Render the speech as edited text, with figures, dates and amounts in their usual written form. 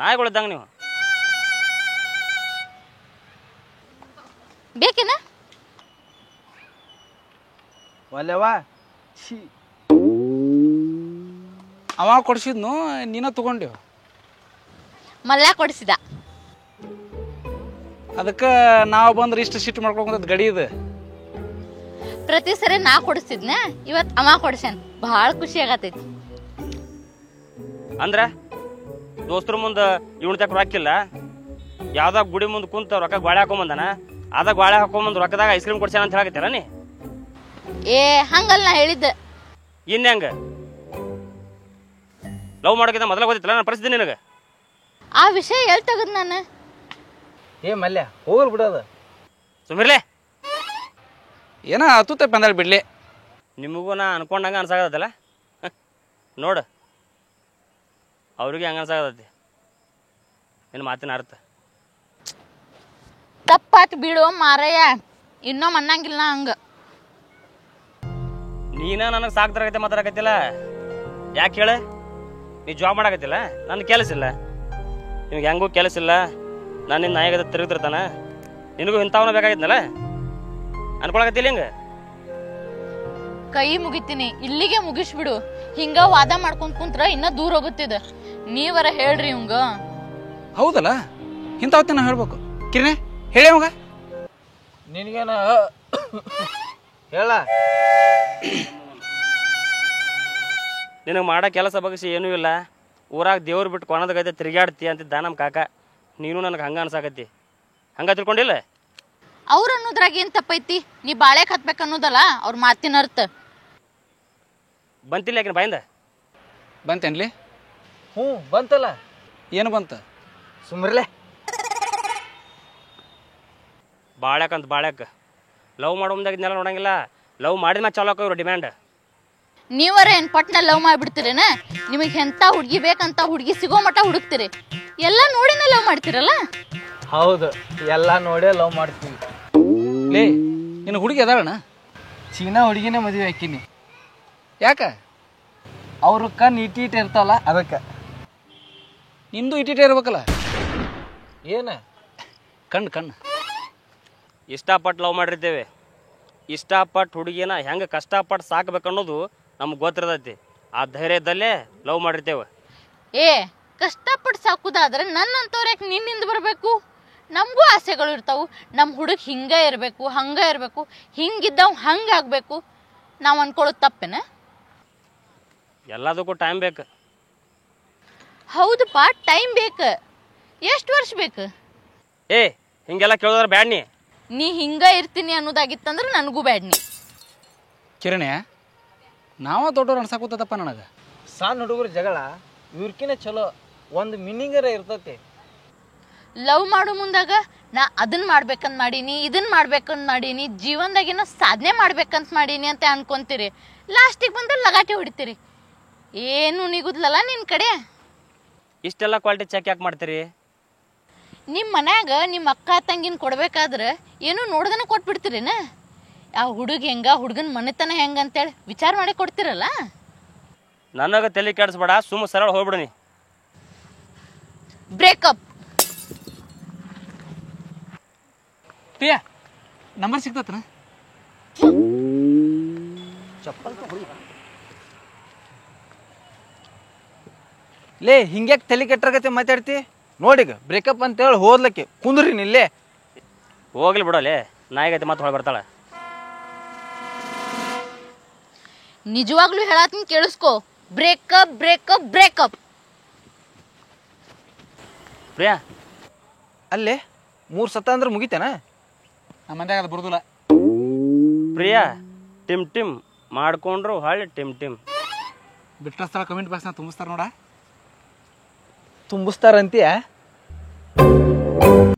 ನಾಯಿಗಳಿದ್ದಂಗೆ ನೀವು. ಬೇಕೇನ? ಒಲ್ಲೆವಾ ಅವ ಕೊಡ್ಸಿದ್ನು ನೀನ ತಗೊಂಡೇವು. ಮಲ್ಲ ಕೊಡಿಸಿದ. ಅದಕ್ಕೆ ನಾವು ಬಂದ್ರೆ ಇಷ್ಟು ಸಿಟ್ಟು ಮಾಡ್ಕೊಂಡ್ ಗಡಿ ಇದು. ಪ್ರತಿ ಸರಿ ನಾ ಕೊಡಿಸ್ತಿದ್ನ, ಇವತ್ ಅವ ಕೊಡ್ಸ್ಯಾನ. ಬಹಳ ಖುಷಿ ಆಗತೈತಿ. ಅಂದ್ರೆ ದೋಸ್ತರ ಮುಂದೆ ಇವನ್ ತಕ್ಕ ರೊಕ್ಕಿಲ್ಲ, ಯಾವ್ದಾಗ ಗುಡಿ ಮುಂದೆ ಕುಂತ ರೊಕ್ಕ ಗಾಳಿ ಹಾಕೊಂಬಂದಾನ, ಅದಾಗ ಗಾಳಿ ಹಾಕೊಂಬಂದು ರೊಕ್ಕದಾಗ ಐಸ್ ಕ್ರೀಮ್ ಕೊಡ್ಸ್ಯಾನ ಅಂತ ಹೇಳಕತ್ತೀರ ನೀ? ಏ ಹಂಗಲ್ಲ ನಾ ಹೇಳಿದ್ದ. ಇನ್ ಹೆಂಗ ಲವ್ ಮಾಡೋಕಿಂತ ಮೊದಲ ಗೊತ್ತಿಲ್ಲ ನಾನು ಪರಿಸ್ಥಿತಿ ನಿನಗೆ. ಆ ವಿಷಯ ಎಲ್ಲಿ ತೆಗದ್ ನಾನು? ಏ ಮಲ್ಯ ಹೋಗಲ್ ಬಿಡೋದು. ಸುಮಿರ್ಲೆ, ಏನೋ ಹತ್ತುತ್ತೆ ಬಂದಲ್ ಬಿಡ್ಲಿ. ನಿಮಗೂ ನಾ ಅನ್ಕೊಂಡಂಗೆ ಅನ್ಸಾಗತ್ತಲ್ಲ ನೋಡು, ಅವ್ರಿಗೆ ಹಂಗೆ ಅನ್ಸಾಗತ್ತೈತಿ ನಿನ್ನ ಮಾತಿನ ಅರ್ಥ. ತಪ್ಪಾತ್ ಬಿಡು ಮಾರಯ್ಯ, ಇನ್ನೊಮ್ಮೆ ಅನ್ನಂಗಿಲ್ಲ ಹಂಗ. ನೀನ ನನಗೆ ಸಾಕ್ತರಾಗತ್ತೆ ಮಾತಾಡಕತ್ತಿಲ್ಲ. ಯಾಕೆ ಹೇಳ? ನೀ ಜಾಬ್ ಮಾಡಕತ್ತಿಲ್ಲ, ನನ್ನ ಕೆಲಸ ಇಲ್ಲ, ನಿಮ್ಗೆ ಹೆಂಗೂ ಕೆಲಸ ಇಲ್ಲ, ನಾನು ನಿನ್ನ ನಾಯಿಗದ ತಿರುಗ್ತಿರ್ತಾನ, ನಿನಗೂ ಇಂಥವನ್ನ ಬೇಕಾಗಿದ್ನಲ್ಲ ಅನ್ಕೊಳಕತ್ತಿಲ್ಲ ಹಿಂಗೆ? ಕೈ ಮುಗಿತೀನಿ, ಇಲ್ಲಿಗೆ ಮುಗಿಸ್ಬಿಡು. ಹಿಂಗ ವಾದ ಮಾಡ್ಕೊಂಡ್ ಕುಂತ್ರ ಇನ್ನ ದೂರ ಹೋಗುತ್ತಿದ. ನೀವರ ಹೇಳ್ರಿ ಇವಂಗ. ಹೌದಲ್ಲ, ಇಂಥವತ್ತೆ ನಾವು ಹೇಳ್ಬೇಕು. ಕಿರಣೆ ಹೇಳಿ ಅವಾಗ. ನಿನಗೇನ ಹೇಳ? ನಿನಗೆ ಮಾಡೋ ಕೆಲಸ ಬಗ್ಸಿ ಏನೂ ಇಲ್ಲ, ಊರಾಗ ದೇವ್ರು ಬಿಟ್ಟು ಕೊನದ ಗೈತೆ ತಿರುಗಾಡ್ತಿ ಅಂತಿದ್ದ ನಮ್ಮ ಕಾಕ. ನೀನು ನನಗೆ ಹಂಗೆ ಅನ್ಸಾಕತ್ತಿ, ಹಂಗೆ ತಿಳ್ಕೊಂಡಿಲ್ಲ? ಅವ್ರ ಅನ್ನೋದ್ರಾಗ ಏನ್ ತಪ್ಪೈತಿ? ನೀ ಬಾಳೆ ಹತ್ಬೇಕು ಅನ್ನೋದಲ್ಲ ಅವ್ರ ಮಾತಿನ ಅರ್ಥ. ಬಂತಿಲ್ಲ ಯಾಕೆ ಬಾಯಿಂದ? ಬಂತೇನ್ಲಿ? ಹ್ಞೂ ಬಂತಲ್ಲ. ಏನು ಬಂತ? ಸುಮ್ರಲೆ ಬಾಳ್ಯಾಕಂತ ಬಾಳ್ಯಾಕ ಲವ್ ಮಾಡೋ ಮುಂದಾಗ ಇದನ್ನೆಲ್ಲ ನೋಡಂಗಿಲ್ಲ. ಲವ್ ಮಾಡಿದ ಮ್ಯಾಚ್ ಚಾಲೋ ಇವ್ರು ಡಿಮ್ಯಾಂಡ್. ನೀವರ ಏನ್ ಪಟ್ನ ಲವ್ ಮಾಡ್ಬಿಡ್ತೀರೇನ? ನಿಮಗೆ ಎಂತ ಹುಡುಗಿ ಬೇಕಂತ ಹುಡುಗಿ ಸಿಗೋ ಮಟ್ಟ ಹುಡುಕ್ತಿರಿ. ಎಲ್ಲ ನೋಡಿನ ಲವ್ ಮಾಡ್ತಿರಲ್ಲ? ಹೌದು, ಎಲ್ಲ ನೋಡೇ ಲವ್ ಮಾಡ್ತೀವಿ. ಲೇ ನಿನ್ನ ಹುಡುಗಿ ಅದಾಳಣ್ಣ? ಚೀನಾ ಹುಡುಗಿನೇ ಮದುವೆ ಹಾಕಿನಿ. ಯಾಕ? ಅವ್ರ ಕಣ್ ಇಟಿ ಇರ್ತಾವಲ್ಲ ಅದಕ್ಕೆ. ನಿಂದು ಇಟ್ಟಿಟ್ಟೆ ಇರ್ಬೇಕಲ್ಲ. ಏನು ಕಣ್ಣು ಕಣ್ಣು ಇಷ್ಟಪಟ್ಟು ಲವ್ ಮಾಡಿರ್ತೇವೆ. ಇಷ್ಟಪಟ್ಟು ಹುಡುಗಿನ ಹೆಂಗೆ ಕಷ್ಟಪಟ್ಟು ಸಾಕ್ಬೇಕು ಅನ್ನೋದು ನಮ್ಗೆ ಗೊತ್ತಿರ್ತೈತಿ. ಆ ಧೈರ್ಯದಲ್ಲೇ ಲವ್ ಮಾಡಿರ್ತೇವೆ. ಏ ಕಷ್ಟಪಟ್ಟು ಸಾಕುದಾದ್ರೆ ನನ್ನಂತವ್ರ್ಯಾಕೆ ನಿನ್ನಿಂದ ಬರಬೇಕು? ನಮಗೂ ಆಸೆಗಳು ಇರ್ತಾವು. ನಮ್ಮ ಹುಡುಗ ಹಿಂಗ ಇರಬೇಕು, ಹಂಗ ಇರಬೇಕು, ಹಿಂಗಿದ್ದಾವ್ ಹಂಗೆ ಆಗ್ಬೇಕು. ನಾವು ಅನ್ಕೊಳ್ಳೋದು ತಪ್ಪೇನ? ಎಲ್ಲದಕ್ಕೂ ಟೈಮ್ ಬೇಕು. ಹೌದಪ್ಪ, ಟೈಮ್ ಬೇಕು. ಎಷ್ಟು ವರ್ಷ ಬೇಕು? ಏ ಹಿಂಗೆಲ್ಲ ಕೇಳಿದ್ರೆ ಬ್ಯಾಡ್ ನೀ. ನೀ ಹಿಂಗ ಇರ್ತೀನಿ ಅನ್ನೋದಾಗಿತ್ತಂದ್ರೆ ನನಗೂ ಬ್ಯಾಡ್ನಿ. ಕಿರಣೆ ನಾವ ದೊಡ್ಡವ್ರು ಅನ್ಸಾಕೂತದಪ್ಪ ನನಗೆ. ಸಣ್ಣ ಹುಡುಗರ ಜಗಳ ಇವ್ರಕಿನ ಚಲೋ, ಒಂದು ಮೀನಿಂಗರ ಇರ್ತೈತಿ. ಲವ್ ಮಾಡೋ ಮುಂದಾಗ ನಾ ಅದನ್ನ ಮಾಡ್ಬೇಕಂತ ಮಾಡೀನಿ, ಇದನ್ನ ಮಾಡ್ಬೇಕಂತ ಮಾಡೀನಿ, ಜೀವನದಾಗಿನ ಸಾಧನೆ ಮಾಡ್ಬೇಕಂತ ಮಾಡೀನಿ ಅಂತ ಅನ್ಕೊಂತೀರಿ. ಲಾಸ್ಟಿಗೆ ಬಂದ್ರೆ ಲಗಾಟೆ ಹೊಡಿತೀರಿ. ಏನು ನಿಗುದ್ಲಲ್ಲ ನಿನ್ನ ಕಡೆ. ಇಷ್ಟೆಲ್ಲ ಕ್ವಾಲಿಟಿ ಚೆಕ್ ಯಾಕೆ ಮಾಡ್ತೀರಿ? ನಿಮ್ಮ ಮನ್ಯಾಗ ನಿಮ್ಮ ಅಕ್ಕ ತಂಗಿನ ಕೊಡ್ಬೇಕಾದ್ರೆ ಏನು ನೋಡ್ದನ ಕೊಟ್ಬಿಡ್ತೀರೇನ? ಆ ಹುಡುಗ ಹೆಂಗ, ಹುಡುಗನ ಮನೆತನ ಹೆಂಗ ಅಂತೇಳಿ ವಿಚಾರ ಮಾಡಿ ಕೊಡ್ತಿರಲ್ಲ. ನನಗೆ ತಲೆ ಕೆಡಿಸ್ಬೇಡ, ಸುಮ್ಮ ಸರಳ ಹೋಗ್ಬಿಡು ನೀ. ಬ್ರೇಕಪ್. ಪ್ರಿಯಾ ನಂಬರ್ ಸಿಗ್ತತನ? ಲೇ ಹಿಂಗ್ಯಾಕೆ ತಲೆ ಕೆಟ್ಟರಾಗತ್ತೆ ಮಾತಾಡ್ತಿ? ನೋಡಿಗ ಬ್ರೇಕಪ್ ಅಂತೇಳಿ ಹೋದ್ಲಕ್ಕೆ ಕುಂದ್ರಿ ನಿಲ್ಲೇ. ಹೋಗ್ಲಿ ಬಿಡೋಲೆ, ನಾಯಿಗೈತೆ ಮತ್ತೆ ಹೊಳೆ ಬರ್ತಾಳೆ. ನಿಜವಾಗ್ಲೂ ಹೇಳತ್ತೀನಿ ಕೇಳಿಸ್ಕೊ. Breakup breakup breakup. ಪ್ರಿಯಾ ಅಲ್ಲೇ 3 ಸತ ಅಂದ್ರೆ ಮುಗಿತೇನ? ನಮ್ಮ ಮಂದ್ಯಾಗ ಅದು ಬರುದಿಲ್ಲ. ಪ್ರಿಯಾ ಟಿಮ್ ಟಿಮ್ ಮಾಡ್ಕೊಂಡ್ರು ಹೊಳ್ಳಿ ಟಿಮ್ ಟಿಮ್. ಬಿಟ್ಟ ಸ್ಥಳ ಕಮೆಂಟ್ ಬಾಕ್ಸ್ನ ತುಂಬಿಸ್ತಾರ ನೋಡ. ತುಂಬಿಸ್ತಾರಂತೀಯ?